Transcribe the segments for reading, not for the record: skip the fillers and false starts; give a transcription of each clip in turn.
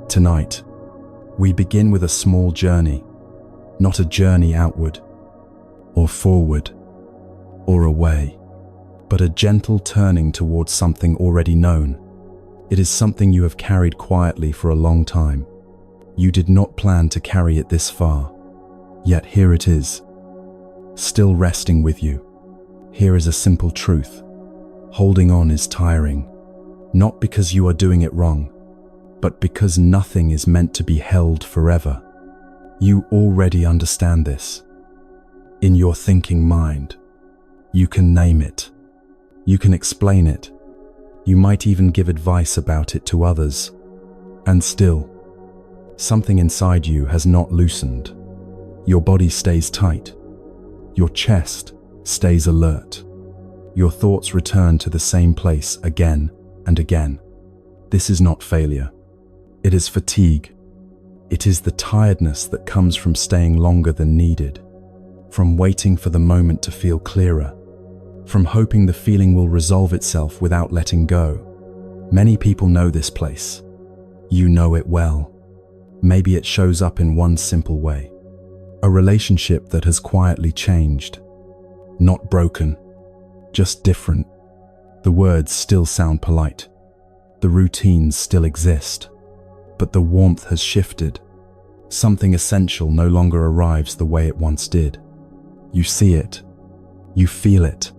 Tonight, we begin with a small journey, not a journey outward, or forward, or away, but a gentle turning towards something already known. It is something you have carried quietly for a long time. You did not plan to carry it this far, yet here it is, still resting with you. Here is a simple truth. Holding on is tiring, not because you are doing it wrong, but because nothing is meant to be held forever. You already understand this. In your thinking mind, you can name it. You can explain it. You might even give advice about it to others. And still, something inside you has not loosened. Your body stays tight. Your chest stays alert. Your thoughts return to the same place again and again. This is not failure. It is fatigue. It is the tiredness that comes from staying longer than needed, from waiting for the moment to feel clearer, from hoping the feeling will resolve itself without letting go. Many people know this place. You know it well. Maybe it shows up in one simple way. A relationship that has quietly changed. Not broken, just different. The words still sound polite. The routines still exist. But the warmth has shifted. Something essential no longer arrives the way it once did. You see it. You feel it.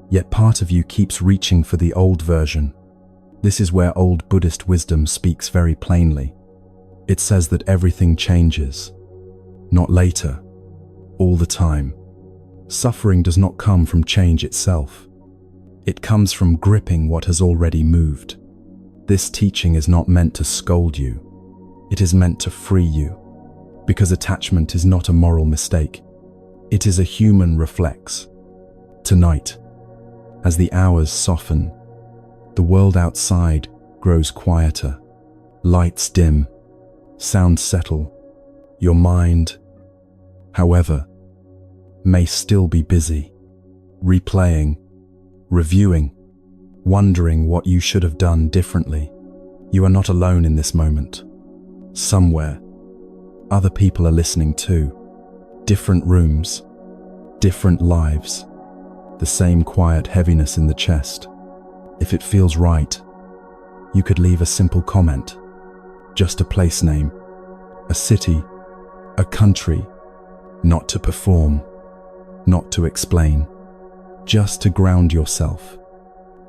Yet part of you keeps reaching for the old version. This is where old Buddhist wisdom speaks very plainly. It says that everything changes. Not later. All the time. Suffering does not come from change itself. It comes from gripping what has already moved. This teaching is not meant to scold you. It is meant to free you. Because attachment is not a moral mistake. It is a human reflex. Tonight, as the hours soften, the world outside grows quieter. Lights dim. Sounds settle. Your mind, however, may still be busy, replaying, reviewing, wondering what you should have done differently. You are not alone in this moment. Somewhere, other people are listening too. Different rooms, different lives, the same quiet heaviness in the chest. If it feels right, you could leave a simple comment, just a place name, a city, a country, not to perform, not to explain, just to ground yourself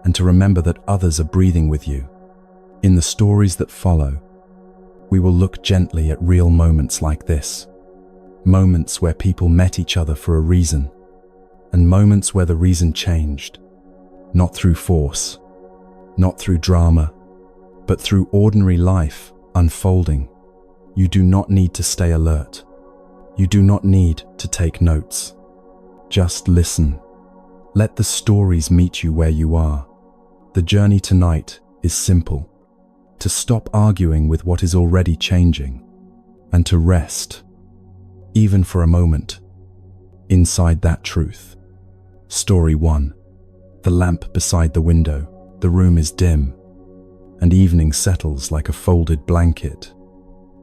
and to remember that others are breathing with you. In the stories that follow, we will look gently at real moments like this, moments where people met each other for a reason, and moments where the reason changed, not through force, not through drama, but through ordinary life unfolding. You do not need to stay alert. You do not need to take notes. Just listen. Let the stories meet you where you are. The journey tonight is simple. To stop arguing with what is already changing, and to rest, even for a moment, inside that truth. Story 1. The lamp beside the window. The room is dim, and evening settles like a folded blanket.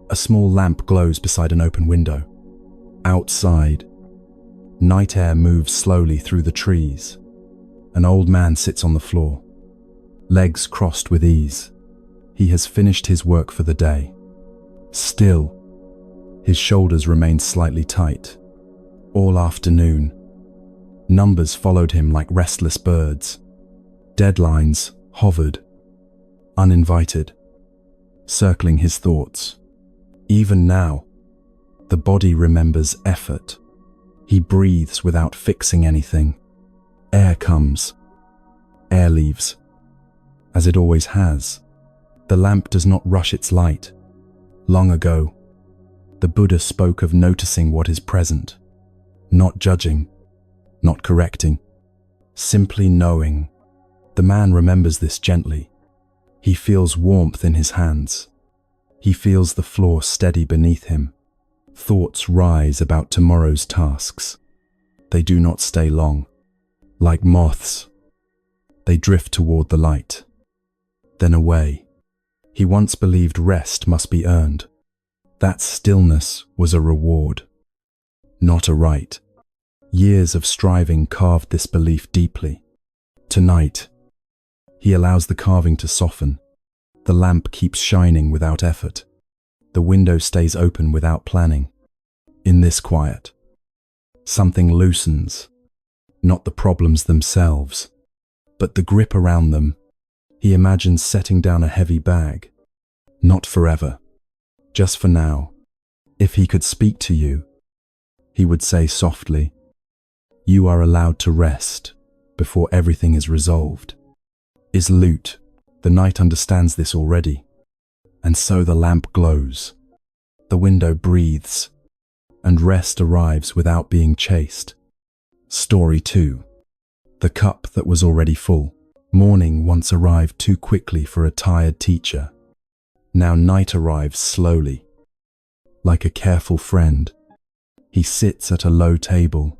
A small lamp glows beside an open window. Outside, night air moves slowly through the trees. An old man sits on the floor, legs crossed with ease. He has finished his work for the day. Still, his shoulders remain slightly tight. All afternoon, numbers followed him like restless birds. Deadlines hovered, uninvited, circling his thoughts. Even now, the body remembers effort. He breathes without fixing anything. Air comes, air leaves, as it always has. The lamp does not rush its light. Long ago, the Buddha spoke of noticing what is present, not judging, not correcting, simply knowing. The man remembers this gently. He feels warmth in his hands. He feels the floor steady beneath him. Thoughts rise about tomorrow's tasks. They do not stay long. Like moths, they drift toward the light, then away. He once believed rest must be earned. That stillness was a reward, not a right. Years of striving carved this belief deeply. Tonight, he allows the carving to soften. The lamp keeps shining without effort. The window stays open without planning. In this quiet, something loosens, not the problems themselves, but the grip around them. He imagines setting down a heavy bag. Not forever, just for now. If he could speak to you, he would say softly, "You are allowed to rest before everything is resolved." Is loot. The night understands this already. And so the lamp glows. The window breathes, and rest arrives without being chased. Story 2. The cup that was already full. Morning once arrived too quickly for a tired teacher. Now night arrives slowly. Like a careful friend, he sits at a low table,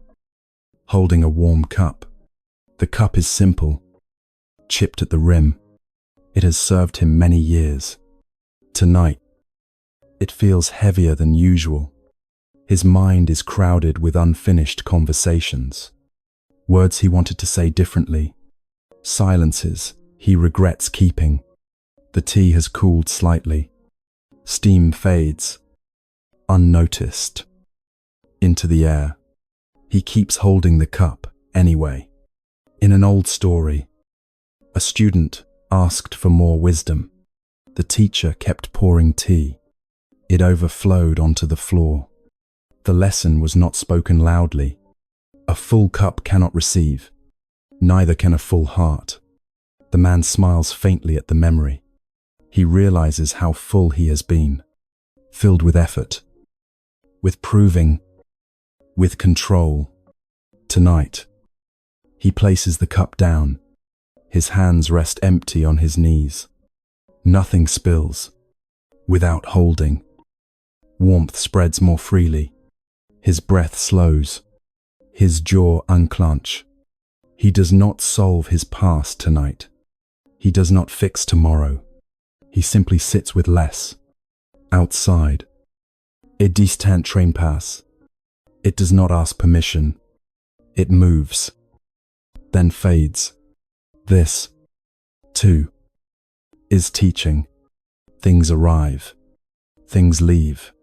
holding a warm cup. The cup is simple, chipped at the rim. It has served him many years. Tonight, it feels heavier than usual. His mind is crowded with unfinished conversations. Words he wanted to say differently. Silences he regrets keeping. The tea has cooled slightly. Steam fades, unnoticed, into the air. He keeps holding the cup anyway. In an old story, a student asked for more wisdom. The teacher kept pouring tea. It overflowed onto the floor. The lesson was not spoken loudly. A full cup cannot receive. Neither can a full heart. The man smiles faintly at the memory. He realizes how full he has been. Filled with effort, with proving, with control. Tonight, he places the cup down. His hands rest empty on his knees. Nothing spills. Without holding, warmth spreads more freely. His breath slows. His jaw unclench. He does not solve his past tonight. He does not fix tomorrow. He simply sits with less. Outside, a distant train pass. It does not ask permission. It moves, then fades. This, too, is teaching. Things arrive. Things leave.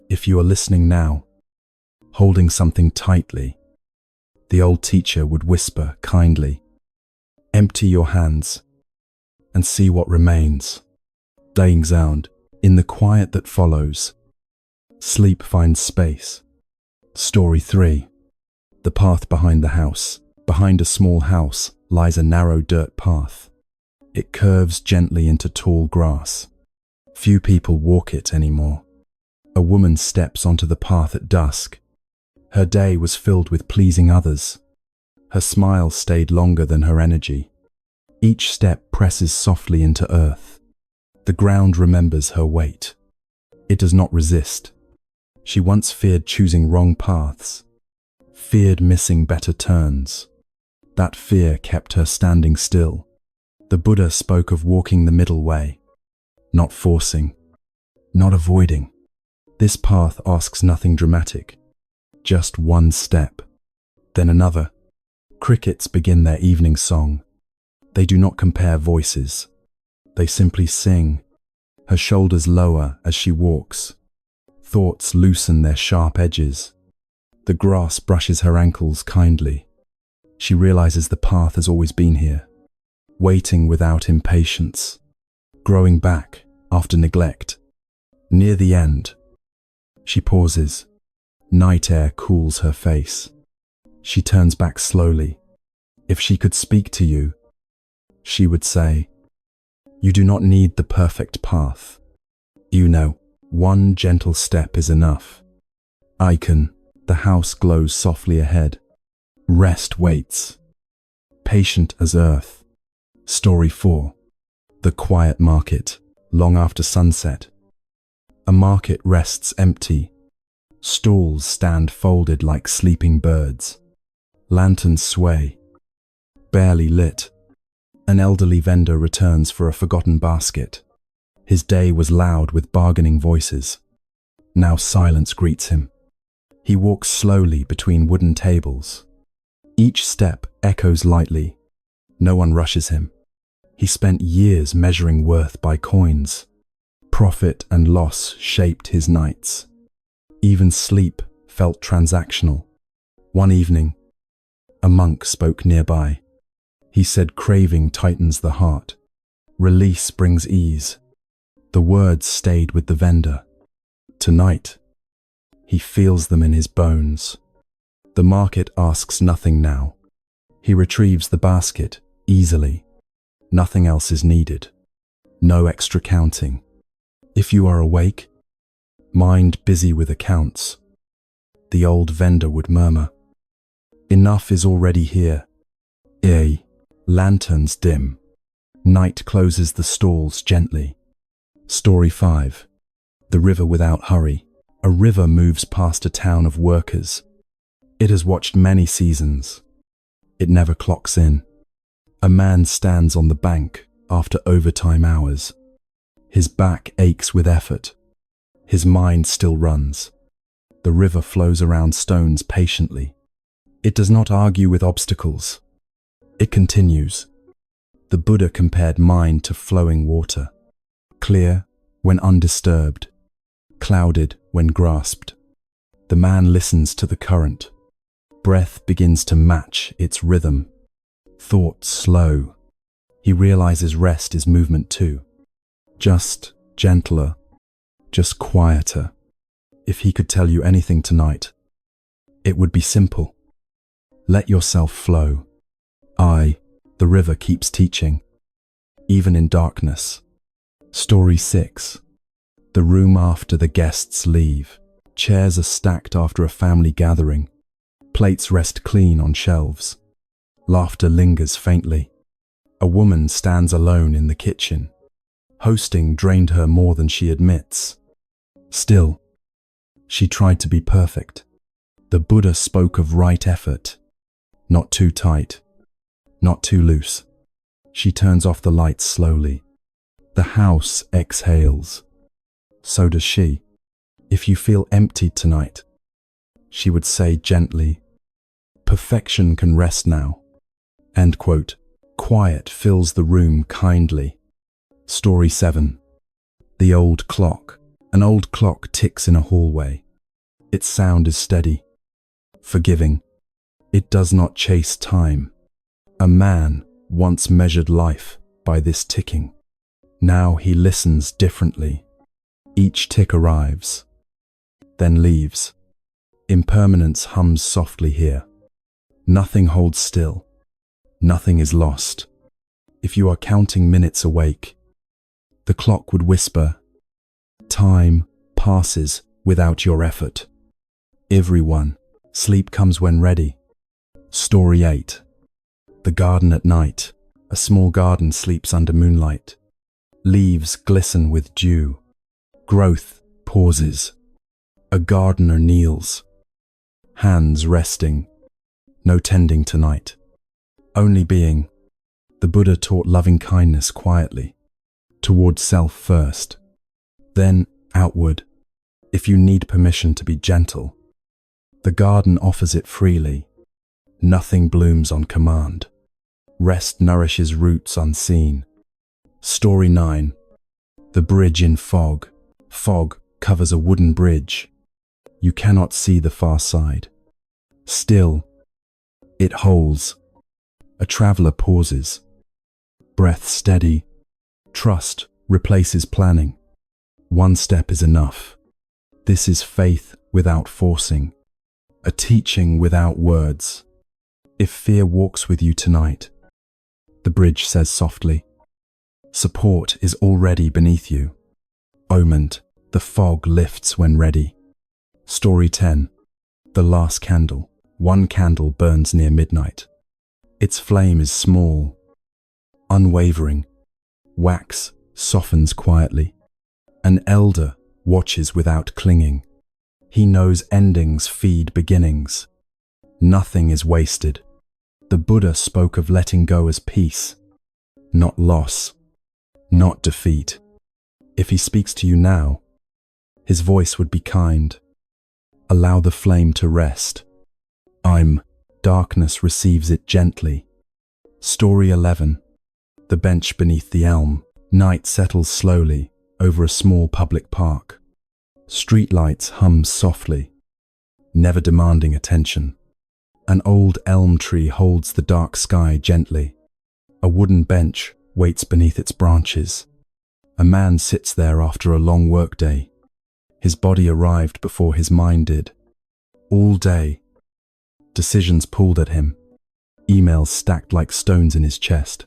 If you are listening now, holding something tightly, the old teacher would whisper kindly, "Empty your hands and see what remains." Dying sound. In the quiet that follows, sleep finds space. Story 3. The path behind the house. Behind a small house lies a narrow dirt path. It curves gently into tall grass. Few people walk it anymore. A woman steps onto the path at dusk. Her day was filled with pleasing others. Her smile stayed longer than her energy. Each step presses softly into earth. The ground remembers her weight. It does not resist. She once feared choosing wrong paths, feared missing better turns. That fear kept her standing still. The Buddha spoke of walking the middle way, not forcing, not avoiding. This path asks nothing dramatic, just one step, then another. Crickets begin their evening song. They do not compare voices. They simply sing. Her shoulders lower as she walks. Thoughts loosen their sharp edges. The grass brushes her ankles kindly. She realizes the path has always been here, waiting without impatience, growing back after neglect. Near the end, she pauses. Night air cools her face. She turns back slowly. If she could speak to you, she would say, "You do not need the perfect path. You know, one gentle step is enough." Icon. The house glows softly ahead. Rest waits, patient as earth. Story 4. The quiet market. Long after sunset, a market rests empty. Stalls stand folded like sleeping birds. Lanterns sway, barely lit. An elderly vendor returns for a forgotten basket. His day was loud with bargaining voices. Now silence greets him. He walks slowly between wooden tables. Each step echoes lightly. No one rushes him. He spent years measuring worth by coins. Profit and loss shaped his nights. Even sleep felt transactional. One evening, a monk spoke nearby. He said craving tightens the heart. Release brings ease. The words stayed with the vendor. Tonight, he feels them in his bones. The market asks nothing now. He retrieves the basket easily. Nothing else is needed. No extra counting. If you are awake, mind busy with accounts, the old vendor would murmur, enough is already here. Lanterns dim. Night closes the stalls gently. Story 5. The river without hurry. A river moves past a town of workers. It has watched many seasons. It never clocks in. A man stands on the bank after overtime hours. His back aches with effort. His mind still runs. The river flows around stones patiently. It does not argue with obstacles. It continues. The Buddha compared mind to flowing water, clear when undisturbed, clouded when grasped. The man listens to the current. Breath begins to match its rhythm. Thoughts slow. He realizes rest is movement too. Just gentler, just quieter. If he could tell you anything tonight, it would be simple. Let yourself flow. The river keeps teaching, even in darkness. Story 6. The room after the guests leave. Chairs are stacked after a family gathering. Plates rest clean on shelves. Laughter lingers faintly. A woman stands alone in the kitchen. Hosting drained her more than she admits. Still, she tried to be perfect. The Buddha spoke of right effort. Not too tight, not too loose. She turns off the lights slowly. The house exhales. So does she. If you feel empty tonight, she would say gently, perfection can rest now. End quote. Quiet fills the room kindly. Story 7. The old clock. An old clock ticks in a hallway. Its sound is steady, forgiving. It does not chase time. A man once measured life by this ticking. Now he listens differently. Each tick arrives, then leaves. Impermanence hums softly here. Nothing holds still. Nothing is lost. If you are counting minutes awake, the clock would whisper, time passes without your effort. Everyone, sleep comes when ready. Story 8. The garden at night. A small garden sleeps under moonlight. Leaves glisten with dew. Growth pauses. A gardener kneels. Hands resting. No tending tonight. Only being. The Buddha taught loving kindness quietly. Toward self first. Then outward. If you need permission to be gentle. The garden offers it freely. Nothing blooms on command. Rest nourishes roots unseen. Story 9. The bridge in fog. Fog covers a wooden bridge. You cannot see the far side. Still, it holds. A traveler pauses. Breath steady. Trust replaces planning. One step is enough. This is faith without forcing. A teaching without words. If fear walks with you tonight, the bridge says softly, support is already beneath you. Omened, the fog lifts when ready. Story 10. The last candle. One candle burns near midnight. Its flame is small, unwavering. Wax softens quietly. An elder watches without clinging. He knows endings feed beginnings. Nothing is wasted. The Buddha spoke of letting go as peace, not loss, not defeat. If he speaks to you now, his voice would be kind. Allow the flame to rest. Darkness receives it gently. Story 11. The bench beneath the elm. Night settles slowly over a small public park. Streetlights hum softly, never demanding attention. An old elm tree holds the dark sky gently. A wooden bench waits beneath its branches. A man sits there after a long workday. His body arrived before his mind did. All day, decisions pulled at him, emails stacked like stones in his chest.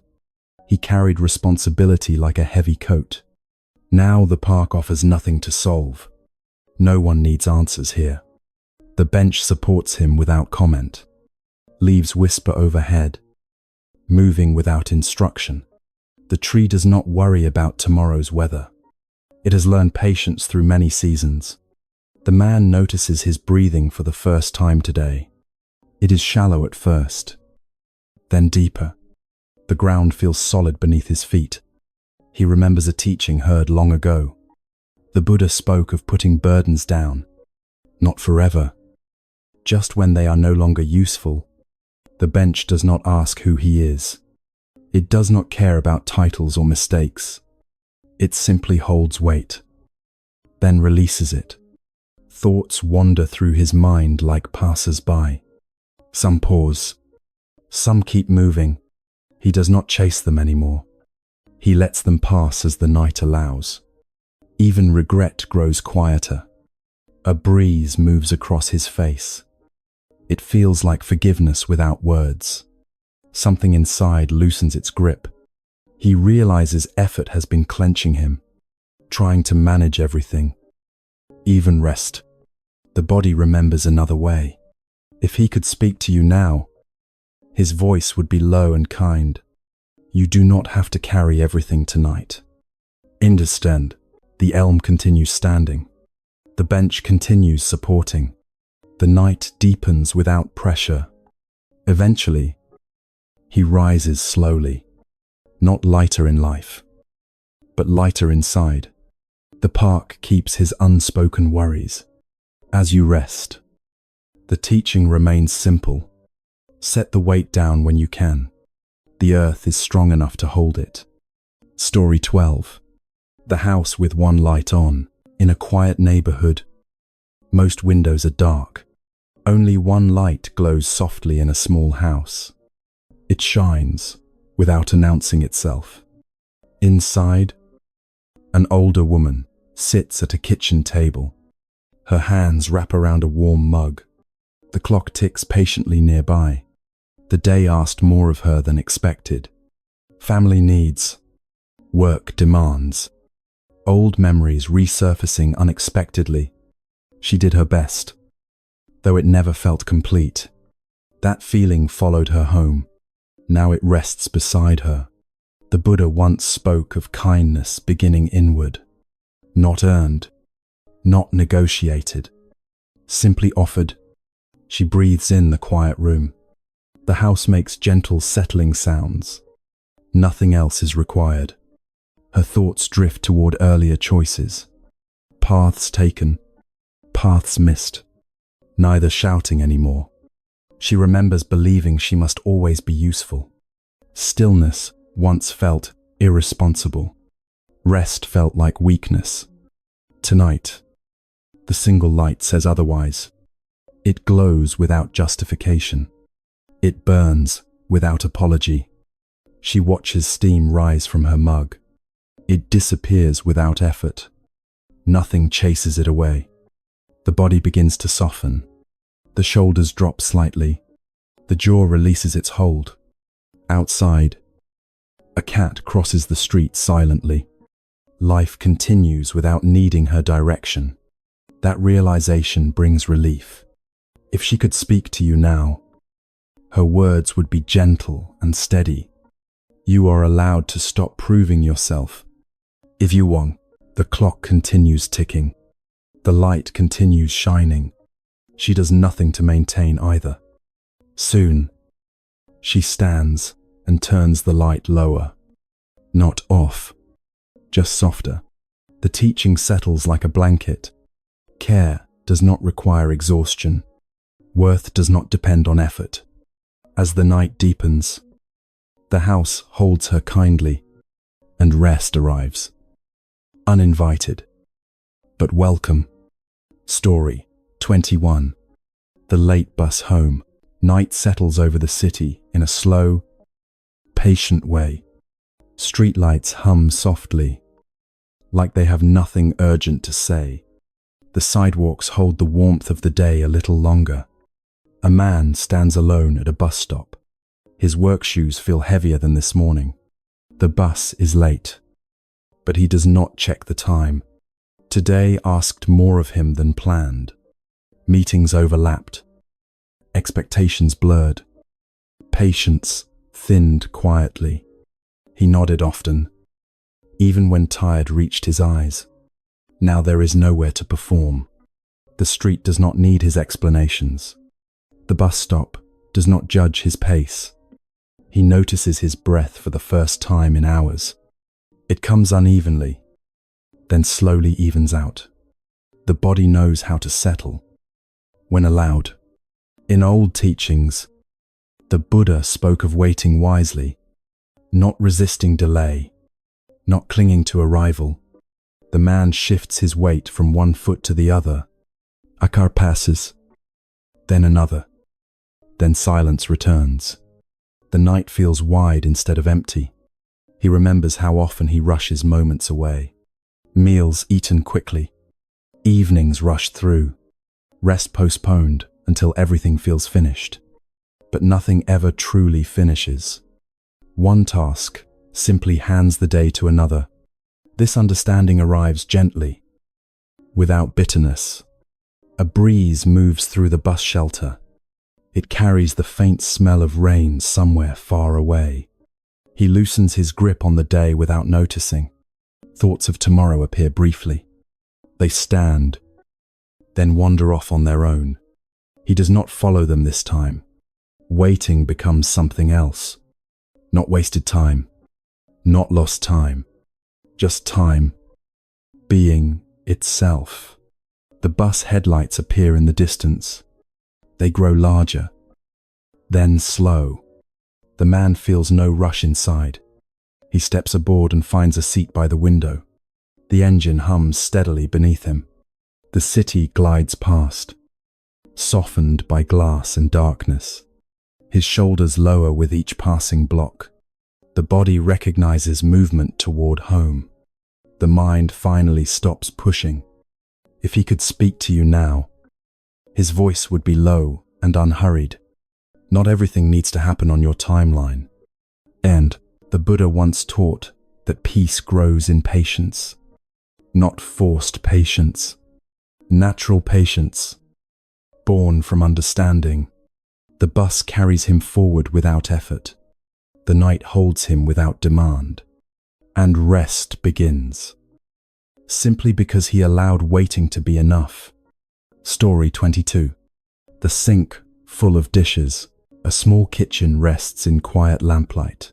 He carried responsibility like a heavy coat. Now the park offers nothing to solve. No one needs answers here. The bench supports him without comment. Leaves whisper overhead, moving without instruction. The tree does not worry about tomorrow's weather. It has learned patience through many seasons. The man notices his breathing for the first time today. It is shallow at first, then deeper. The ground feels solid beneath his feet. He remembers a teaching heard long ago. The Buddha spoke of putting burdens down, not forever, just when they are no longer useful. The bench does not ask who he is. It does not care about titles or mistakes. It simply holds weight, then releases it. Thoughts wander through his mind like passers-by. Some pause, some keep moving. He does not chase them anymore. He lets them pass as the night allows. Even regret grows quieter. A breeze moves across his face. It feels like forgiveness without words. Something inside loosens its grip. He realizes effort has been clenching him, trying to manage everything, even rest. The body remembers another way. If he could speak to you now, his voice would be low and kind. You do not have to carry everything tonight. Understand. The elm continues standing. The bench continues supporting. The night deepens without pressure. Eventually, he rises slowly, not lighter in life, but lighter inside. The park keeps his unspoken worries. As you rest, the teaching remains simple. Set the weight down when you can. The earth is strong enough to hold it. Story 12. The house with one light on, in a quiet neighborhood. Most windows are dark. Only one light glows softly in a small house. It shines without announcing itself. Inside, an older woman sits at a kitchen table. Her hands wrap around a warm mug. The clock ticks patiently nearby. The day asked more of her than expected. Family needs, work demands, old memories resurfacing unexpectedly. She did her best, though it never felt complete. That feeling followed her home. Now it rests beside her. The Buddha once spoke of kindness beginning inward, not earned, not negotiated, simply offered. She breathes in the quiet room. The house makes gentle settling sounds. Nothing else is required. Her thoughts drift toward earlier choices. Paths taken, paths missed. Neither shouting anymore. She remembers believing she must always be useful. Stillness once felt irresponsible. Rest felt like weakness. Tonight, the single light says otherwise. It glows without justification. It burns without apology. She watches steam rise from her mug. It disappears without effort. Nothing chases it away. The body begins to soften. The shoulders drop slightly. The jaw releases its hold. Outside, a cat crosses the street silently. Life continues without needing her direction. That realization brings relief. If she could speak to you now, her words would be gentle and steady. You are allowed to stop proving yourself. If you want, the clock continues ticking. The light continues shining. She does nothing to maintain either. Soon, she stands and turns the light lower. Not off, just softer. The teaching settles like a blanket. Care does not require exhaustion. Worth does not depend on effort. As the night deepens, the house holds her kindly, and rest arrives. Uninvited, but welcome. Story 21. The late bus home. Night settles over the city in a slow, patient way. Streetlights hum softly, like they have nothing urgent to say. The sidewalks hold the warmth of the day a little longer. A man stands alone at a bus stop. His work shoes feel heavier than this morning. The bus is late, but he does not check the time. Today asked more of him than planned. Meetings overlapped. Expectations blurred. Patience thinned quietly. He nodded often, even when tired reached his eyes. Now there is nowhere to perform. The street does not need his explanations. The bus stop does not judge his pace. He notices his breath for the first time in hours. It comes unevenly, then slowly evens out. The body knows how to settle when allowed. In old teachings, the Buddha spoke of waiting wisely, not resisting delay, not clinging to arrival. The man shifts his weight from one foot to the other. A car passes, then another, then silence returns. The night feels wide instead of empty. He remembers how often he rushes moments away. Meals eaten quickly. Evenings rushed through. Rest postponed until everything feels finished. But nothing ever truly finishes. One task simply hands the day to another. This understanding arrives gently, without bitterness. A breeze moves through the bus shelter. It carries the faint smell of rain somewhere far away. He loosens his grip on the day without noticing. Thoughts of tomorrow appear briefly. They stand, then wander off on their own. He does not follow them this time. Waiting becomes something else. Not wasted time, not lost time, just time, being itself. The bus headlights appear in the distance. They grow larger, then slow. The man feels no rush inside. He steps aboard and finds a seat by the window. The engine hums steadily beneath him. The city glides past, softened by glass and darkness. His shoulders lower with each passing block. The body recognizes movement toward home. The mind finally stops pushing. If he could speak to you now, his voice would be low and unhurried. Not everything needs to happen on your timeline. And the Buddha once taught that peace grows in patience. Not forced patience. Natural patience, born from understanding. The bus carries him forward without effort. The night holds him without demand. And rest begins, simply because he allowed waiting to be enough. Story 22. The sink, full of dishes. A small kitchen rests in quiet lamplight.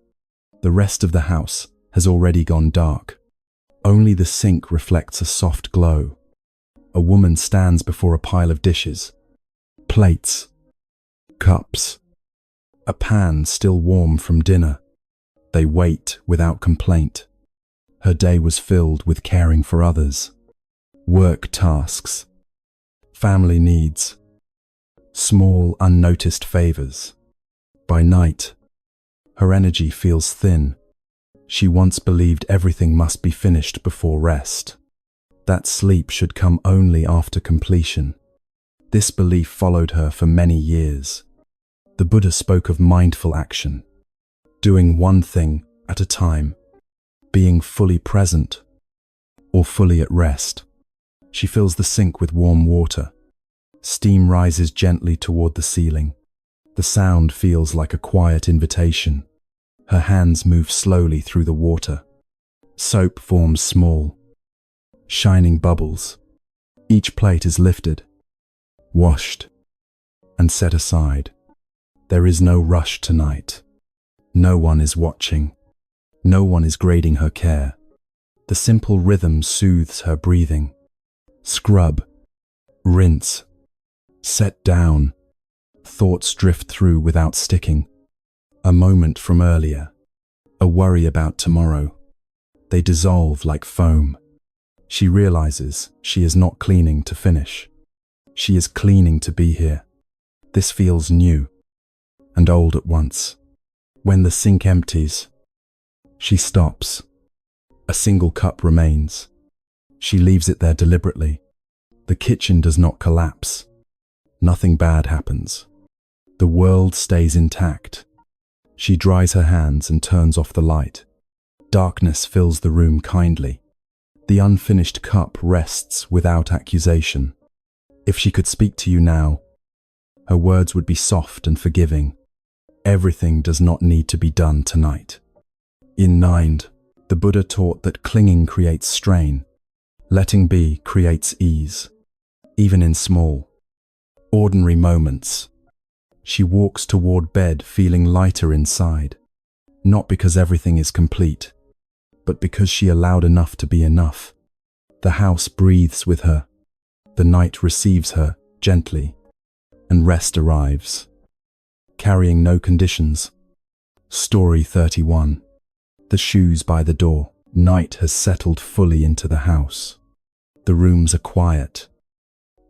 The rest of the house has already gone dark. Only the sink reflects a soft glow. A woman stands before a pile of dishes. Plates, cups, a pan still warm from dinner. They wait without complaint. Her day was filled with caring for others. Work tasks, family needs, small unnoticed favors. By night, her energy feels thin. She once believed everything must be finished before rest. That sleep should come only after completion. This belief followed her for many years. The Buddha spoke of mindful action, doing one thing at a time, being fully present or fully at rest. She fills the sink with warm water. Steam rises gently toward the ceiling. The sound feels like a quiet invitation. Her hands move slowly through the water. Soap forms small, shining bubbles. Each plate is lifted, washed, and set aside. There is no rush tonight. No one is watching. No one is grading her care. The simple rhythm soothes her breathing. Scrub, rinse, set down. Thoughts drift through without sticking. A moment from earlier, a worry about tomorrow. They dissolve like foam. She realizes she is not cleaning to finish. She is cleaning to be here. This feels new and old at once. When the sink empties, she stops. A single cup remains. She leaves it there deliberately. The kitchen does not collapse. Nothing bad happens. The world stays intact. She dries her hands and turns off the light. Darkness fills the room kindly. The unfinished cup rests without accusation. If she could speak to you now, her words would be soft and forgiving. Everything does not need to be done tonight. In Mind, the Buddha taught that clinging creates strain. Letting be creates ease. Even in small, ordinary moments, she walks toward bed feeling lighter inside. Not because everything is complete, but because she allowed enough to be enough. The house breathes with her. The night receives her gently, and rest arrives, carrying no conditions. Story 31. The shoes by the door. Night has settled fully into the house. The rooms are quiet,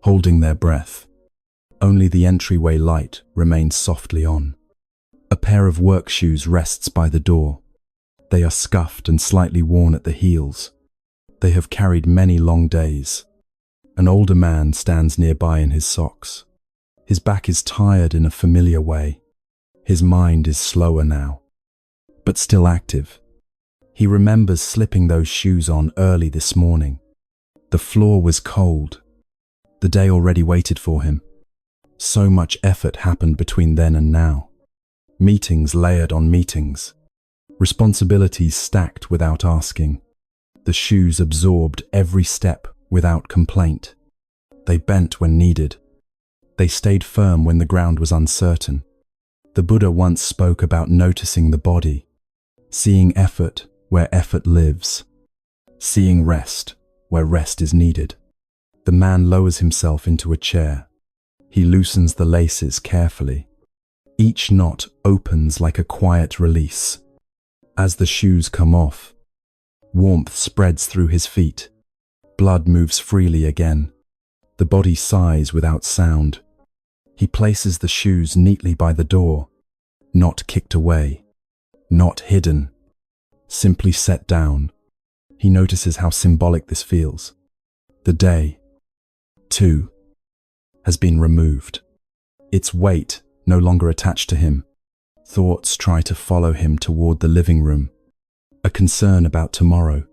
holding their breath. Only the entryway light remains softly on. A pair of work shoes rests by the door. They are scuffed and slightly worn at the heels. They have carried many long days. An older man stands nearby in his socks. His back is tired in a familiar way. His mind is slower now, but still active. He remembers slipping those shoes on early this morning. The floor was cold. The day already waited for him. So much effort happened between then and now. Meetings layered on meetings. Responsibilities stacked without asking. The shoes absorbed every step without complaint. They bent when needed. They stayed firm when the ground was uncertain. The Buddha once spoke about noticing the body, seeing effort where effort lives, seeing rest where rest is needed. The man lowers himself into a chair. He loosens the laces carefully. Each knot opens like a quiet release. As the shoes come off, warmth spreads through his feet. Blood moves freely again. The body sighs without sound. He places the shoes neatly by the door, not kicked away, not hidden, simply set down. He notices how symbolic this feels. The day, too, has been removed. Its weight no longer attached to him. Thoughts try to follow him toward the living room. A concern about tomorrow.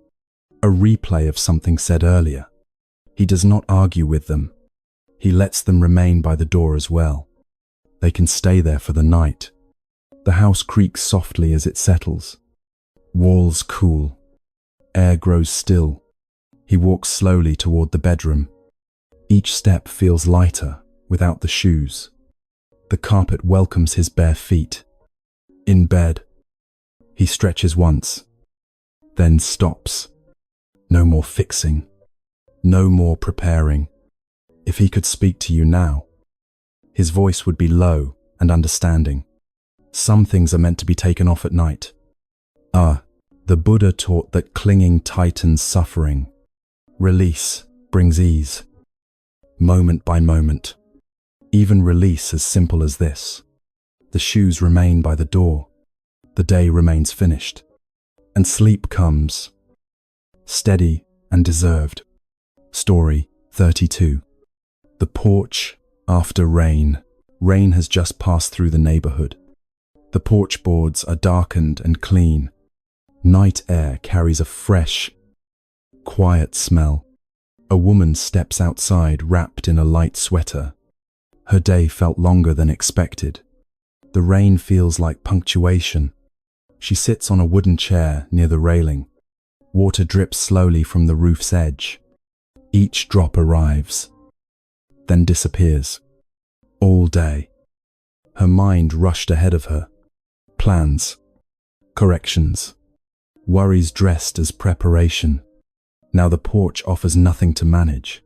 A replay of something said earlier. He does not argue with them. He lets them remain by the door as well. They can stay there for the night. The house creaks softly as it settles. Walls cool. Air grows still. He walks slowly toward the bedroom. Each step feels lighter without the shoes. The carpet welcomes his bare feet. In bed, he stretches once, then stops. No more fixing. No more preparing. If he could speak to you now, his voice would be low and understanding. Some things are meant to be taken off at night. The Buddha taught that clinging tightens suffering. Release brings ease. Moment by moment. Even release as simple as this. The shoes remain by the door. The day remains finished. And sleep comes. Steady and deserved. Story 32. The porch after rain. Rain has just passed through the neighborhood. The porch boards are darkened and clean. Night air carries a fresh, quiet smell. A woman steps outside wrapped in a light sweater. Her day felt longer than expected. The rain feels like punctuation. She sits on a wooden chair near the railing. Water drips slowly from the roof's edge. Each drop arrives, then disappears. All day, her mind rushed ahead of her. Plans, corrections, worries dressed as preparation. Now the porch offers nothing to manage.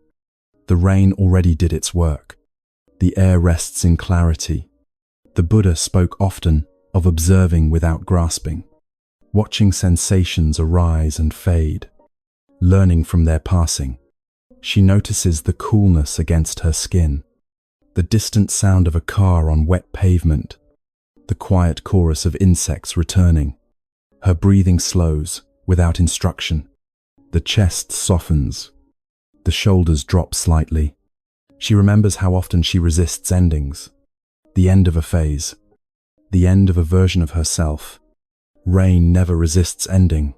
The rain already did its work. The air rests in clarity. The Buddha spoke often of observing without grasping, watching sensations arise and fade, learning from their passing. She notices the coolness against her skin, the distant sound of a car on wet pavement, the quiet chorus of insects returning. Her breathing slows without instruction. The chest softens. The shoulders drop slightly. She remembers how often she resists endings. The end of a phase. The end of a version of herself. Rain never resists ending.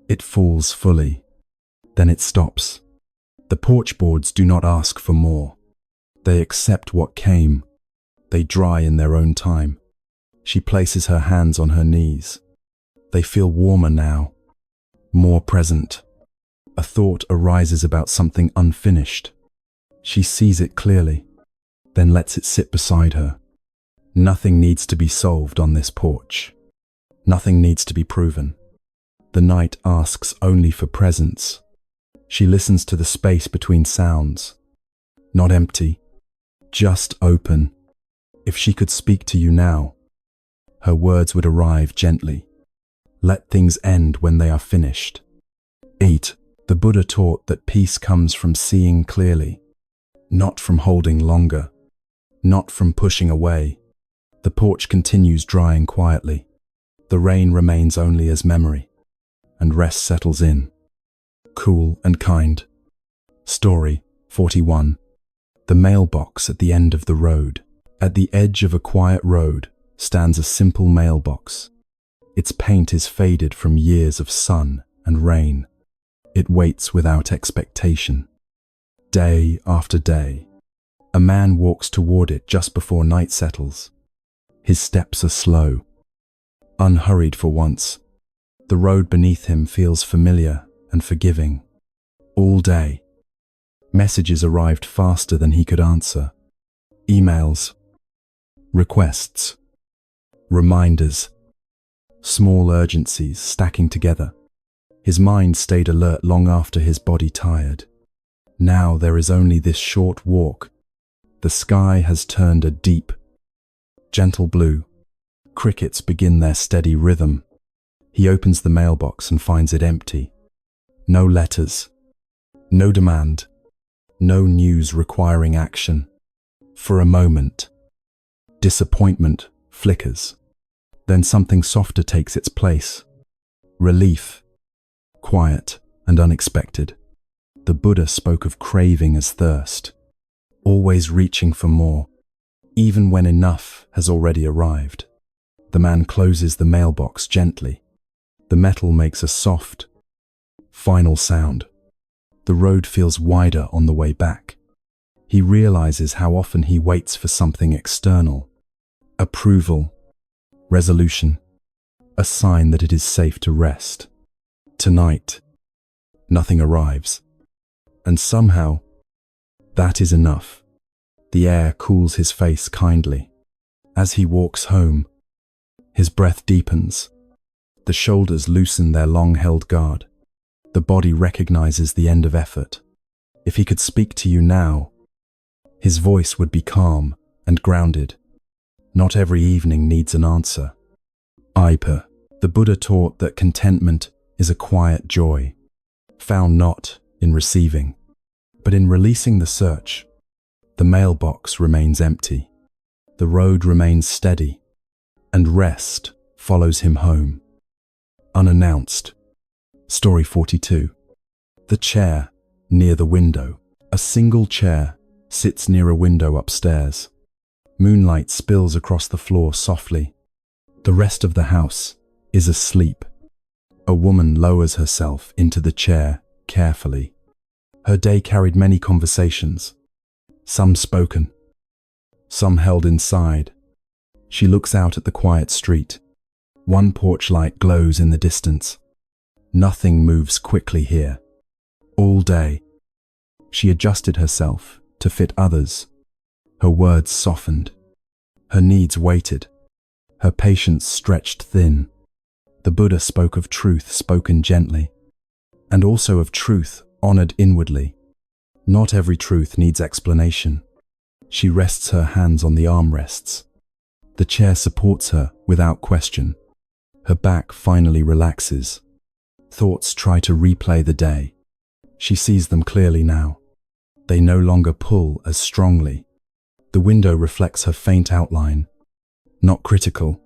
It falls fully. Then it stops. The porch boards do not ask for more. They accept what came. They dry in their own time. She places her hands on her knees. They feel warmer now, more present. A thought arises about something unfinished. She sees it clearly, then lets it sit beside her. Nothing needs to be solved on this porch. Nothing needs to be proven. The night asks only for presence. She listens to the space between sounds. Not empty, just open. If she could speak to you now, her words would arrive gently. Let things end when they are finished. 8. The Buddha taught that peace comes from seeing clearly, not from holding longer, not from pushing away. The porch continues drying quietly. The rain remains only as memory, and rest settles in, cool and kind. Story 41. The mailbox at the end of the road. At the edge of a quiet road stands a simple mailbox. Its paint is faded from years of sun and rain. It waits without expectation. Day after day, a man walks toward it just before night settles. His steps are slow, unhurried for once. The road beneath him feels familiar and forgiving. All day, messages arrived faster than he could answer. Emails, requests, reminders, small urgencies stacking together. His mind stayed alert long after his body tired. Now there is only this short walk. The sky has turned a deep, gentle blue. Crickets begin their steady rhythm. He opens the mailbox and finds it empty. No letters, no demand, no news requiring action. For a moment, disappointment flickers. Then something softer takes its place. Relief, quiet and unexpected. The Buddha spoke of craving as thirst, always reaching for more, even when enough has already arrived. The man closes the mailbox gently. The metal makes a soft, final sound. The road feels wider on the way back. He realizes how often he waits for something external. Approval, resolution, a sign that it is safe to rest. Tonight, nothing arrives. And somehow, that is enough. The air cools his face kindly. As he walks home, his breath deepens. The shoulders loosen their long-held guard. The body recognizes the end of effort. If he could speak to you now, his voice would be calm and grounded. Not every evening needs an answer. Ipa. The Buddha taught that contentment is a quiet joy, found not in receiving, but in releasing the search. The mailbox remains empty. The road remains steady, and rest follows him home. Unannounced. Story 42. The chair near the window. A single chair sits near a window upstairs. Moonlight spills across the floor softly. The rest of the house is asleep. A woman lowers herself into the chair carefully. Her day carried many conversations, some spoken, some held inside. She looks out at the quiet street. One porch light glows in the distance. Nothing moves quickly here. All day, she adjusted herself to fit others. Her words softened. Her needs weighted. Her patience stretched thin. The Buddha spoke of truth spoken gently, and also of truth honored inwardly. Not every truth needs explanation. She rests her hands on the armrests. The chair supports her without question. Her back finally relaxes. Thoughts try to replay the day. She sees them clearly now. They no longer pull as strongly. The window reflects her faint outline. Not critical,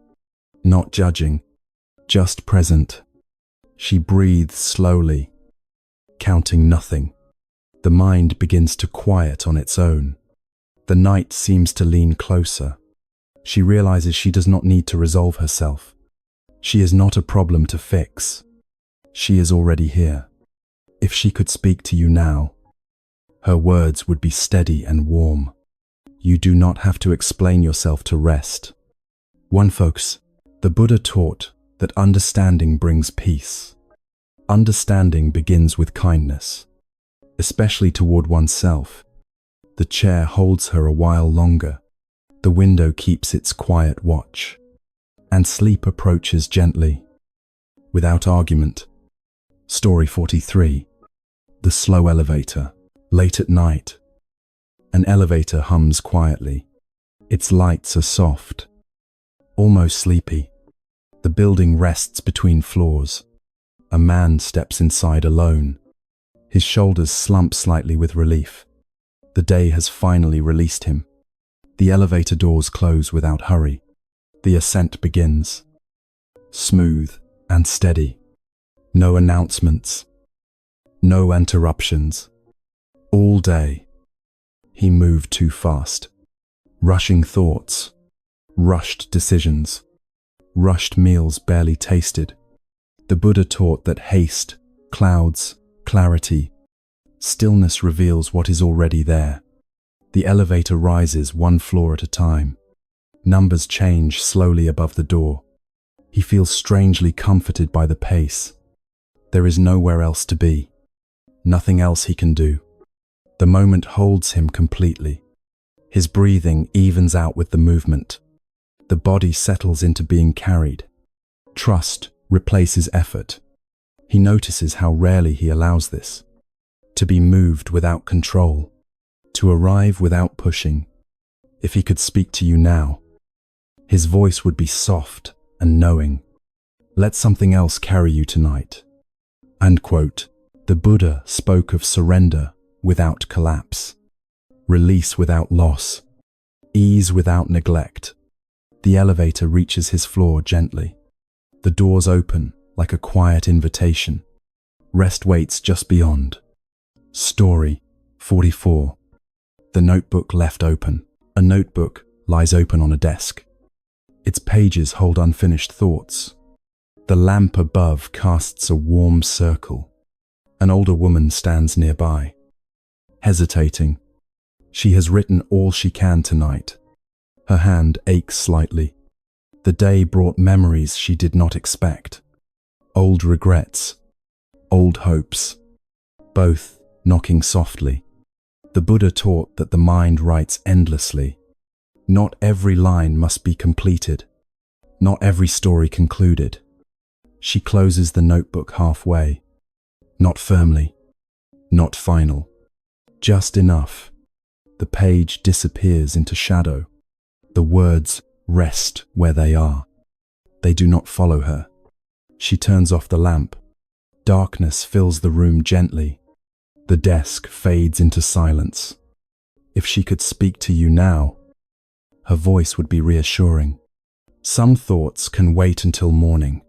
not judging, just present. She breathes slowly, counting nothing. The mind begins to quiet on its own. The night seems to lean closer. She realizes she does not need to resolve herself. She is not a problem to fix. She is already here. If she could speak to you now, her words would be steady and warm. You do not have to explain yourself to rest. One focus. The Buddha taught that understanding brings peace. Understanding begins with kindness, especially toward oneself. The chair holds her a while longer. The window keeps its quiet watch. And sleep approaches gently, without argument. Story 43. The slow elevator. Late at night. An elevator hums quietly. Its lights are soft, almost sleepy. The building rests between floors. A man steps inside alone. His shoulders slump slightly with relief. The day has finally released him. The elevator doors close without hurry. The ascent begins. Smooth and steady. No announcements. No interruptions. All day, he moved too fast. Rushing thoughts, rushed decisions, rushed meals barely tasted. The Buddha taught that haste clouds clarity. Stillness reveals what is already there. The elevator rises one floor at a time. Numbers change slowly above the door. He feels strangely comforted by the pace. There is nowhere else to be. Nothing else he can do. The moment holds him completely. His breathing evens out with the movement. The body settles into being carried. Trust replaces effort. He notices how rarely he allows this. To be moved without control. To arrive without pushing. If he could speak to you now, his voice would be soft and knowing. Let something else carry you tonight. End quote. The Buddha spoke of surrender without collapse, release without loss, ease without neglect. The elevator reaches his floor gently. The doors open like a quiet invitation. Rest waits just beyond. Story 44. The notebook left open. A notebook lies open on a desk. Its pages hold unfinished thoughts. The lamp above casts a warm circle. An older woman stands nearby. Hesitating. She has written all she can tonight. Her hand aches slightly. The day brought memories she did not expect. Old regrets. Old hopes. Both knocking softly. The Buddha taught that the mind writes endlessly. Not every line must be completed. Not every story concluded. She closes the notebook halfway. Not firmly. Not final. Just enough. The page disappears into shadow. The words rest where they are. They do not follow her. She turns off the lamp. Darkness fills the room gently. The desk fades into silence. If she could speak to you now, her voice would be reassuring. Some thoughts can wait until morning.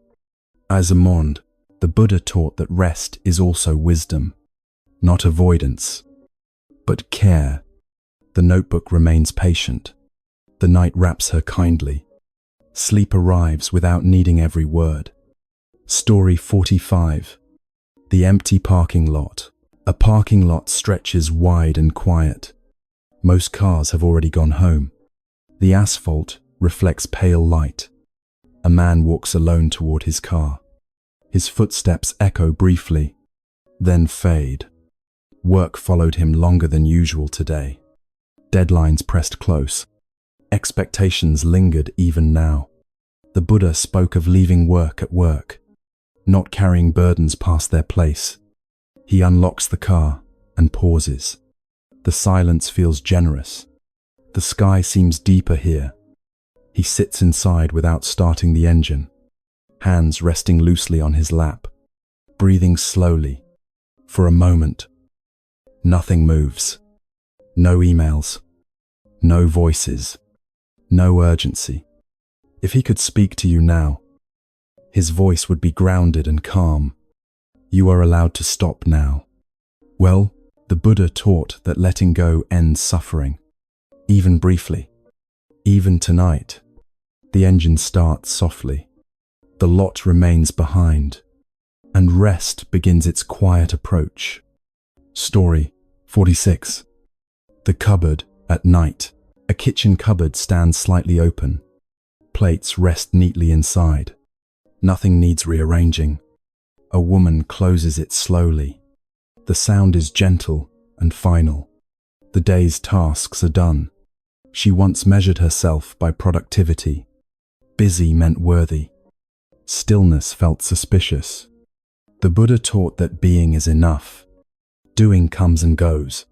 As a monde, the Buddha taught that rest is also wisdom, not avoidance, but care. The notebook remains patient. The night wraps her kindly. Sleep arrives without needing every word. Story 45. The empty parking lot. A parking lot stretches wide and quiet. Most cars have already gone home. The asphalt reflects pale light. A man walks alone toward his car. His footsteps echo briefly, then fade. Work followed him longer than usual today. Deadlines pressed close. Expectations lingered even now. The Buddha spoke of leaving work at work, not carrying burdens past their place. He unlocks the car and pauses. The silence feels generous. The sky seems deeper here. He sits inside without starting the engine, hands resting loosely on his lap, breathing slowly. For a moment, nothing moves. No emails, no voices, no urgency. If he could speak to you now, his voice would be grounded and calm. You are allowed to stop now. Well, the Buddha taught that letting go ends suffering, even briefly. Even tonight, the engine starts softly. The lot remains behind, and rest begins its quiet approach. Story 46. The cupboard at night. A kitchen cupboard stands slightly open. Plates rest neatly inside. Nothing needs rearranging. A woman closes it slowly. The sound is gentle and final. The day's tasks are done. She once measured herself by productivity. Busy meant worthy. Stillness felt suspicious. The Buddha taught that being is enough. Doing comes and goes.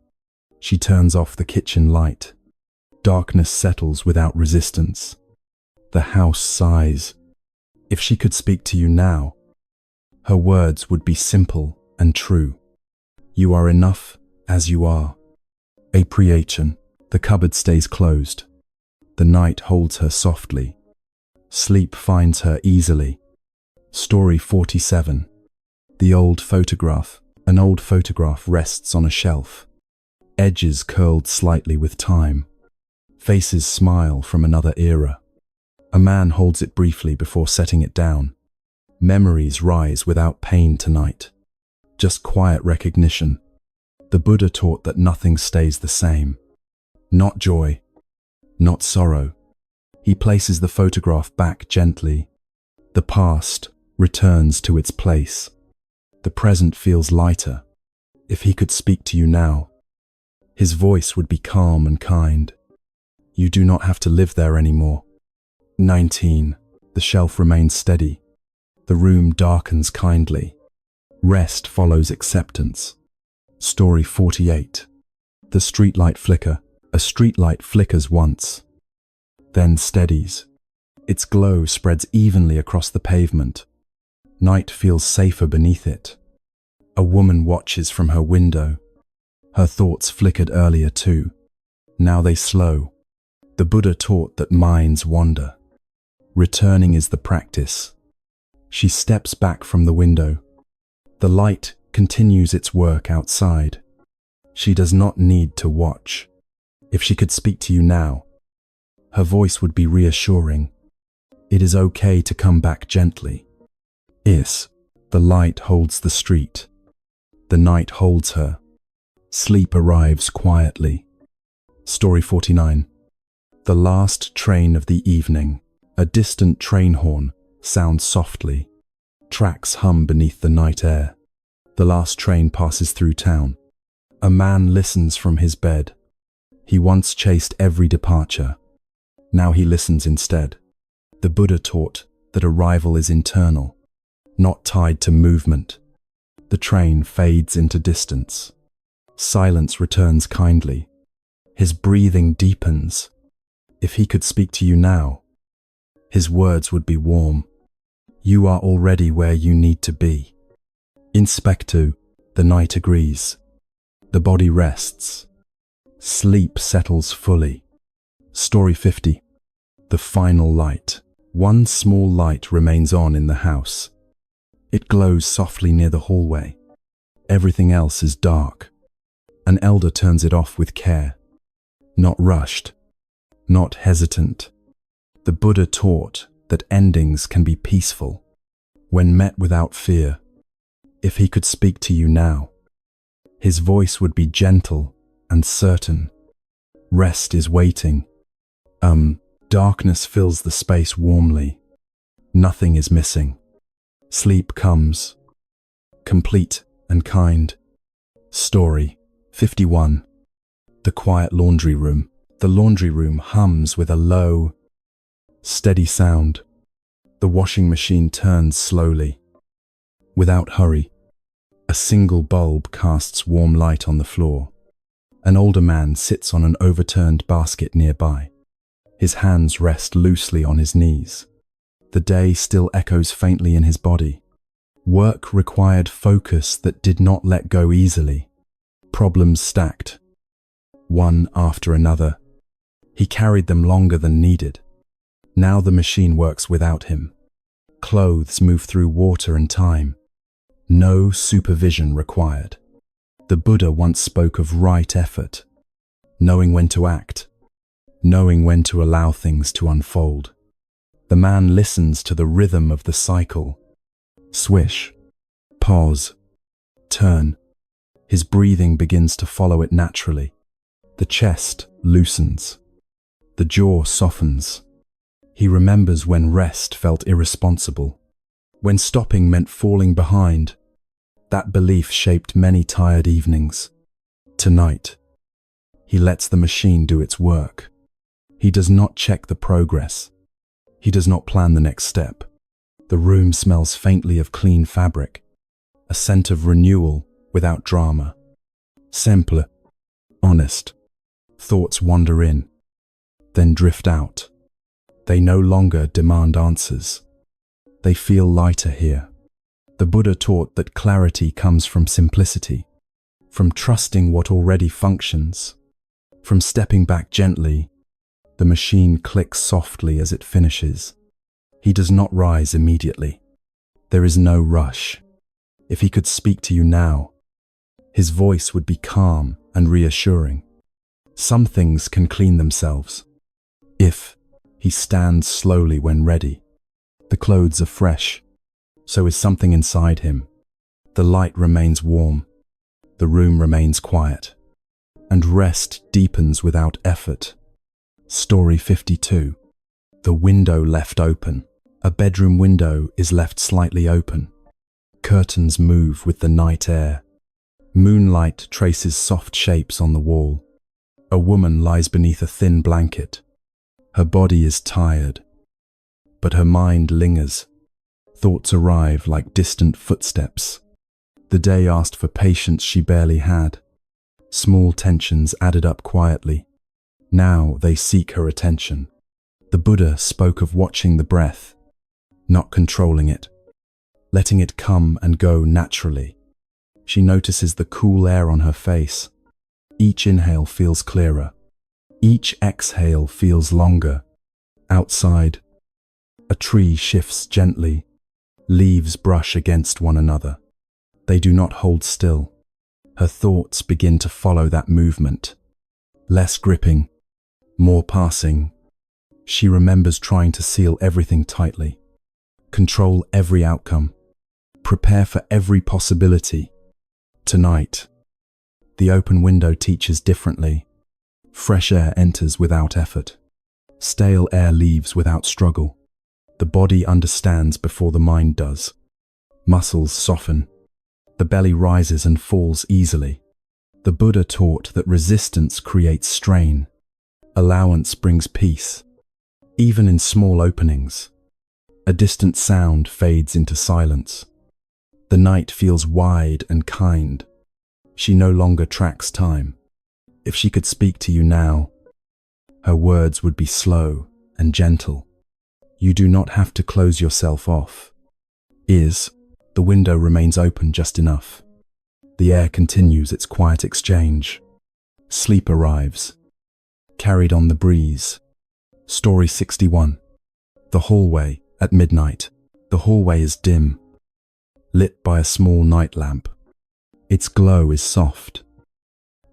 She turns off the kitchen light. Darkness settles without resistance. The house sighs. If she could speak to you now, her words would be simple and true. You are enough as you are. Appreciation. The cupboard stays closed. The night holds her softly. Sleep finds her easily. Story 47. The old photograph. An old photograph rests on a shelf. Edges curled slightly with time. Faces smile from another era. A man holds it briefly before setting it down. Memories rise without pain tonight. Just quiet recognition. The Buddha taught that nothing stays the same. Not joy, not sorrow. He places the photograph back gently. The past returns to its place. The present feels lighter. If he could speak to you now, his voice would be calm and kind. You do not have to live there anymore. 19. The shelf remains steady. The room darkens kindly. Rest follows acceptance. Story 48. The streetlight flicker. A streetlight flickers once, then steadies. Its glow spreads evenly across the pavement. Night feels safer beneath it. A woman watches from her window. Her thoughts flickered earlier too. Now they slow. The Buddha taught that minds wander. Returning is the practice. She steps back from the window. The light continues its work outside. She does not need to watch. If she could speak to you now, her voice would be reassuring. It is okay to come back gently. The light holds the street. The night holds her. Sleep arrives quietly. Story 49. The last train of the evening. A distant train horn sounds softly. Tracks hum beneath the night air. The last train passes through town. A man listens from his bed. He once chased every departure. Now he listens instead. The Buddha taught that arrival is internal, not tied to movement. The train fades into distance. Silence returns kindly. His breathing deepens. If he could speak to you now, his words would be warm. You are already where you need to be. Inspectu, the night agrees. The body rests. Sleep settles fully. Story 50. The final light. One small light remains on in the house. It glows softly near the hallway. Everything else is dark. An elder turns it off with care. Not rushed, not hesitant. The Buddha taught that endings can be peaceful when met without fear. If he could speak to you now, his voice would be gentle and certain. Rest is waiting. Darkness fills the space warmly. Nothing is missing. Sleep comes, complete and kind. Story 51. The quiet laundry room. The laundry room hums with a low, steady sound. The washing machine turns slowly, without hurry. A single bulb casts warm light on the floor. An older man sits on an overturned basket nearby. His hands rest loosely on his knees. The day still echoes faintly in his body. Work required focus that did not let go easily. Problems stacked, one after another. He carried them longer than needed. Now the machine works without him. Clothes move through water and time. No supervision required. The Buddha once spoke of right effort, knowing when to act, knowing when to allow things to unfold. The man listens to the rhythm of the cycle. Swish, pause, turn. His breathing begins to follow it naturally. The chest loosens. The jaw softens. He remembers when rest felt irresponsible, when stopping meant falling behind. That belief shaped many tired evenings. Tonight, he lets the machine do its work. He does not check the progress. He does not plan the next step. The room smells faintly of clean fabric, a scent of renewal without drama. Simple, honest. Thoughts wander in, then drift out. They no longer demand answers. They feel lighter here. The Buddha taught that clarity comes from simplicity, from trusting what already functions, from stepping back gently. The machine clicks softly as it finishes. He does not rise immediately. There is no rush. If he could speak to you now, his voice would be calm and reassuring. Some things can clean themselves. If he stands slowly when ready. The clothes are fresh. So is something inside him. The light remains warm. The room remains quiet. And rest deepens without effort. Story 52. The window left open. A bedroom window is left slightly open. Curtains move with the night air. Moonlight traces soft shapes on the wall. A woman lies beneath a thin blanket. Her body is tired, but her mind lingers. Thoughts arrive like distant footsteps. The day asked for patience she barely had. Small tensions added up quietly. Now they seek her attention. The Buddha spoke of watching the breath, not controlling it, letting it come and go naturally. She notices the cool air on her face. Each inhale feels clearer. Each exhale feels longer. Outside, a tree shifts gently. Leaves brush against one another. They do not hold still. Her thoughts begin to follow that movement. Less gripping, more passing. She remembers trying to seal everything tightly. Control every outcome. Prepare for every possibility. Tonight, the open window teaches differently. Fresh air enters without effort. Stale air leaves without struggle. The body understands before the mind does. Muscles soften. The belly rises and falls easily. The Buddha taught that resistance creates strain. Allowance brings peace. Even in small openings, a distant sound fades into silence. The night feels wide and kind. She no longer tracks time. If she could speak to you now, her words would be slow and gentle. You do not have to close yourself off. The window remains open just enough. The air continues its quiet exchange. Sleep arrives, carried on the breeze. Story 61. The hallway at midnight. The hallway is dim, lit by a small night lamp. Its glow is soft,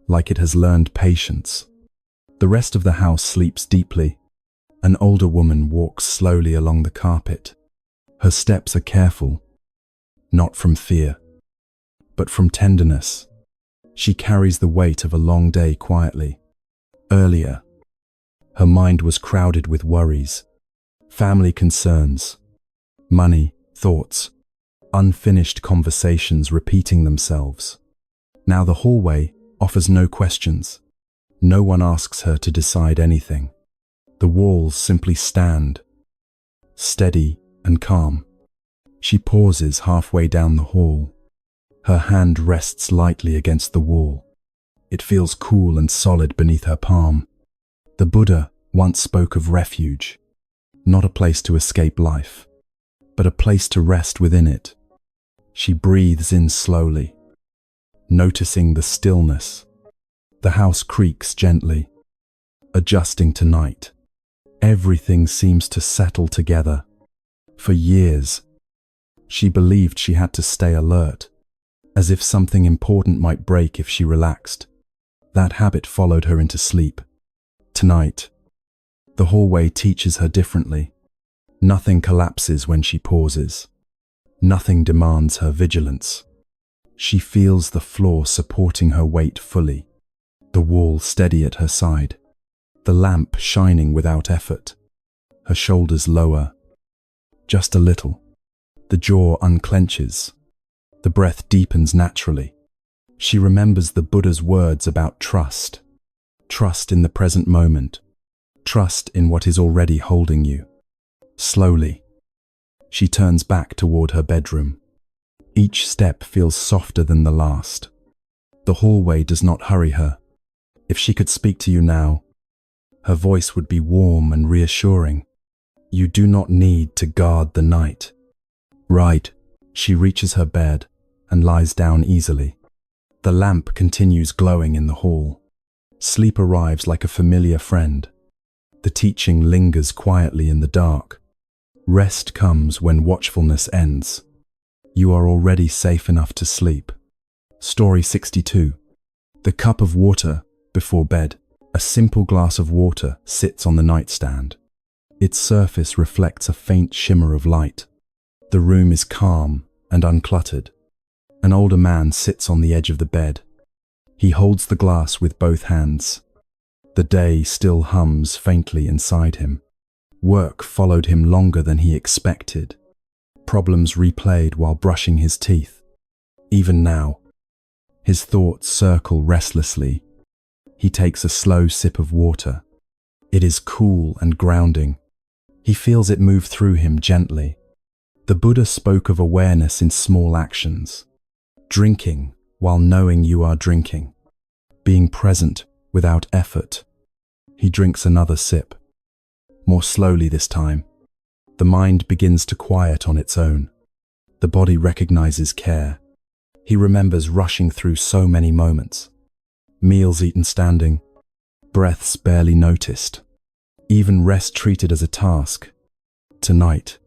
like it has learned patience. The rest of the house sleeps deeply. An older woman walks slowly along the carpet. Her steps are careful, not from fear, but from tenderness. She carries the weight of a long day quietly. Earlier, her mind was crowded with worries, family concerns, money, thoughts, unfinished conversations repeating themselves. Now the hallway offers no questions. No one asks her to decide anything. The walls simply stand, steady and calm. She pauses halfway down the hall. Her hand rests lightly against the wall. It feels cool and solid beneath her palm. The Buddha once spoke of refuge, not a place to escape life, but a place to rest within it. She breathes in slowly, noticing the stillness. The house creaks gently, adjusting to night. Everything seems to settle together. For years, she believed she had to stay alert, as if something important might break if she relaxed. That habit followed her into sleep. Tonight, the hallway teaches her differently. Nothing collapses when she pauses. Nothing demands her vigilance. She feels the floor supporting her weight fully, the wall steady at her side, the lamp shining without effort. Her shoulders lower, just a little. The jaw unclenches. The breath deepens naturally. She remembers the Buddha's words about trust. Trust in the present moment. Trust in what is already holding you. Slowly, she turns back toward her bedroom. Each step feels softer than the last. The hallway does not hurry her. If she could speak to you now, her voice would be warm and reassuring. You do not need to guard the night. Right. She reaches her bed and lies down easily. The lamp continues glowing in the hall. Sleep arrives like a familiar friend. The teaching lingers quietly in the dark. Rest comes when watchfulness ends. You are already safe enough to sleep. Story 62. The cup of water before bed. A simple glass of water sits on the nightstand. Its surface reflects a faint shimmer of light. The room is calm and uncluttered. An older man sits on the edge of the bed. He holds the glass with both hands. The day still hums faintly inside him. Work followed him longer than he expected. Problems replayed while brushing his teeth. Even now, his thoughts circle restlessly. He takes a slow sip of water. It is cool and grounding. He feels it move through him gently. The Buddha spoke of awareness in small actions. Drinking while knowing you are drinking. Being present without effort. He drinks another sip. More slowly this time. The mind begins to quiet on its own. The body recognizes care. He remembers rushing through so many moments. Meals eaten standing. Breaths barely noticed. Even rest treated as a task. Tonight,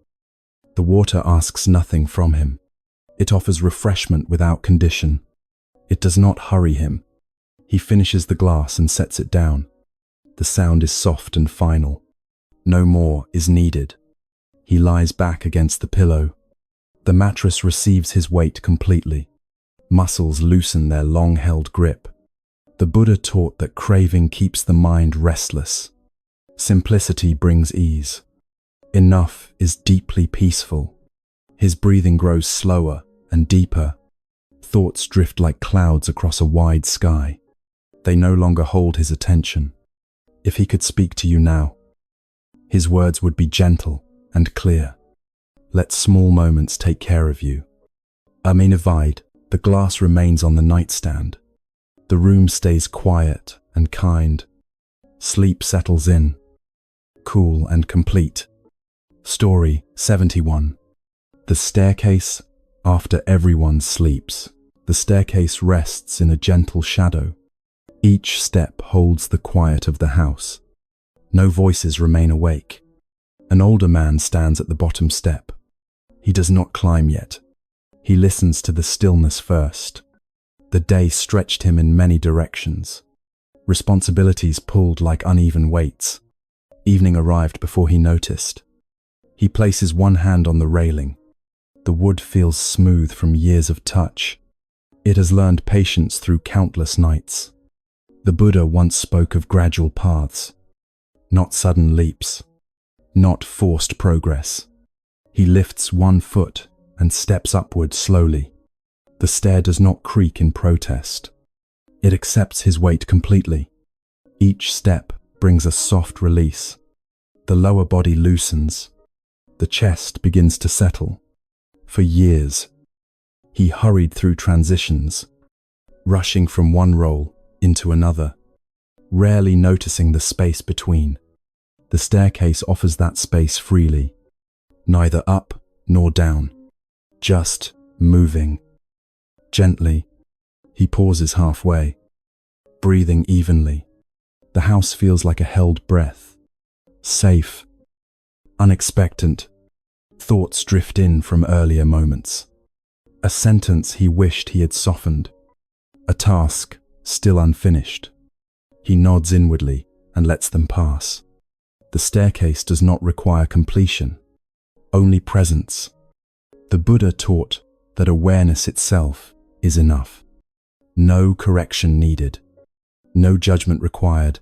the water asks nothing from him. It offers refreshment without condition. It does not hurry him. He finishes the glass and sets it down. The sound is soft and final. No more is needed. He lies back against the pillow. The mattress receives his weight completely. Muscles loosen their long-held grip. The Buddha taught that craving keeps the mind restless. Simplicity brings ease. Enough is deeply peaceful. His breathing grows slower and deeper. Thoughts drift like clouds across a wide sky. They no longer hold his attention. If he could speak to you now, his words would be gentle and clear. Let small moments take care of you. Aminavide, the glass remains on the nightstand. The room stays quiet and kind. Sleep settles in, cool and complete. Story 71. The staircase after everyone sleeps. The staircase rests in a gentle shadow. Each step holds the quiet of the house. No voices remain awake. An older man stands at the bottom step. He does not climb yet. He listens to the stillness first. The day stretched him in many directions. Responsibilities pulled like uneven weights. Evening arrived before he noticed. He places one hand on the railing. The wood feels smooth from years of touch. It has learned patience through countless nights. The Buddha once spoke of gradual paths, not sudden leaps, not forced progress. He lifts one foot and steps upward slowly. The stair does not creak in protest. It accepts his weight completely. Each step brings a soft release. The lower body loosens. The chest begins to settle. For years, He hurried through transitions, rushing from one role into another, rarely noticing the space between. The staircase offers that space freely, neither up nor down, just moving. Gently, he pauses halfway, breathing evenly. The house feels like a held breath, safe, unexpected. Thoughts drift in from earlier moments. A sentence he wished he had softened, a task still unfinished. He nods inwardly and lets them pass. The staircase does not require completion, only presence. The Buddha taught that awareness itself is enough. No correction needed, no judgment required.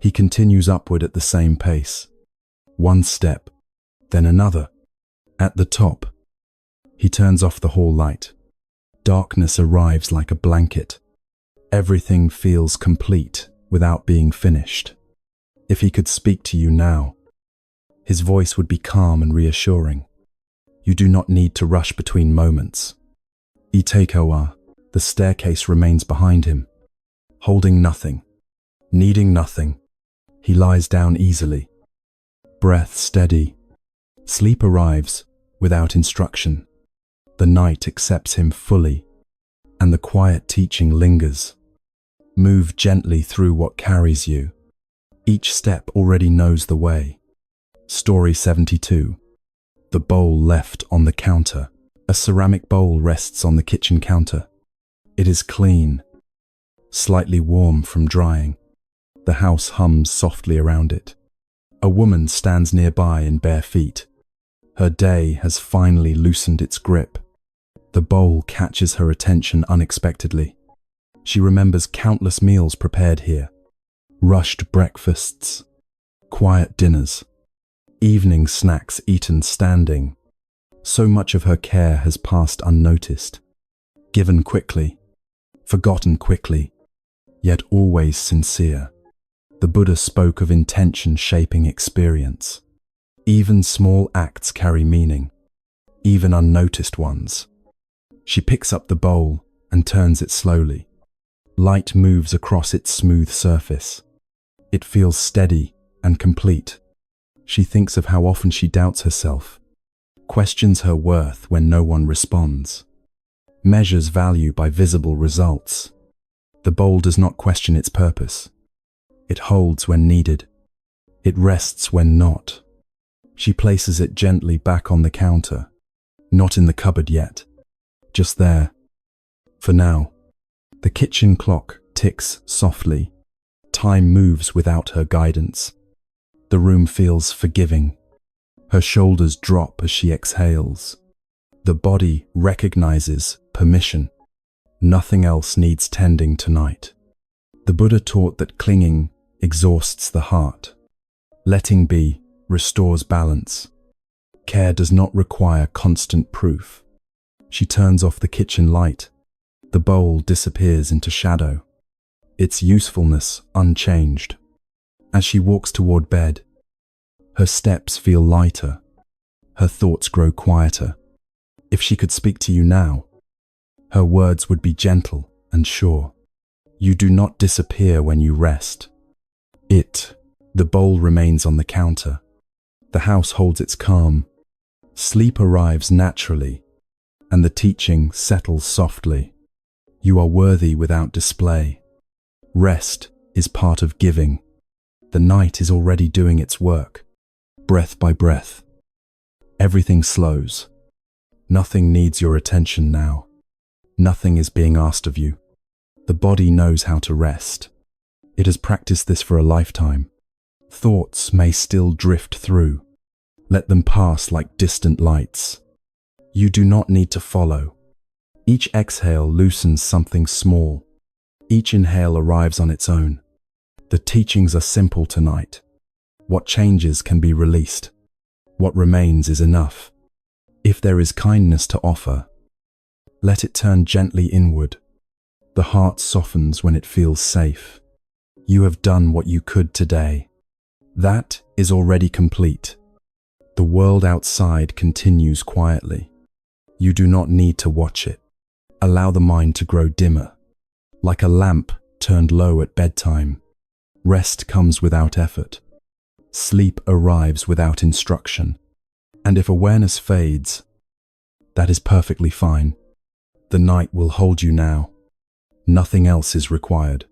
He continues upward at the same pace. One step, then another. At the top, he turns off the hall light. Darkness arrives like a blanket. Everything feels complete without being finished. If he could speak to you now, his voice would be calm and reassuring. You do not need to rush between moments. Itekoa, the staircase remains behind him, holding nothing, needing nothing. He lies down easily, breath steady. Sleep arrives without instruction. The night accepts him fully, and the quiet teaching lingers. Move gently through what carries you. Each step already knows the way. Story 72. The bowl left on the counter. A ceramic bowl rests on the kitchen counter. It is clean, slightly warm from drying. The house hums softly around it. A woman stands nearby in bare feet. Her day has finally loosened its grip. The bowl catches her attention unexpectedly. She remembers countless meals prepared here. Rushed breakfasts, quiet dinners, evening snacks eaten standing. So much of her care has passed unnoticed. Given quickly, forgotten quickly, yet always sincere. The Buddha spoke of intention shaping experience. Even small acts carry meaning, even unnoticed ones. She picks up the bowl and turns it slowly. Light moves across its smooth surface. It feels steady and complete. She thinks of how often she doubts herself, questions her worth when no one responds, measures value by visible results. The bowl does not question its purpose. It holds when needed. It rests when not. She places it gently back on the counter, not in the cupboard yet, just there. For now, the kitchen clock ticks softly. Time moves without her guidance. The room feels forgiving. Her shoulders drop as she exhales. The body recognizes permission. Nothing else needs tending tonight. The Buddha taught that clinging exhausts the heart. Letting be restores balance. Care does not require constant proof. She turns off the kitchen light. The bowl disappears into shadow, its usefulness unchanged. As she walks toward bed, her steps feel lighter. Her thoughts grow quieter. If she could speak to you now, her words would be gentle and sure. You do not disappear when you rest. The bowl remains on the counter. The house holds its calm. Sleep arrives naturally, and the teaching settles softly. You are worthy without display. Rest is part of giving. The night is already doing its work, breath by breath. Everything slows. Nothing needs your attention now. Nothing is being asked of you. The body knows how to rest. It has practiced this for a lifetime. Thoughts may still drift through. Let them pass like distant lights. You do not need to follow. Each exhale loosens something small. Each inhale arrives on its own. The teachings are simple tonight. What changes can be released. What remains is enough. If there is kindness to offer, let it turn gently inward. The heart softens when it feels safe. You have done what you could today. That is already complete. The world outside continues quietly. You do not need to watch it. Allow the mind to grow dimmer, like a lamp turned low at bedtime. Rest comes without effort. Sleep arrives without instruction. And if awareness fades, that is perfectly fine. The night will hold you now. Nothing else is required.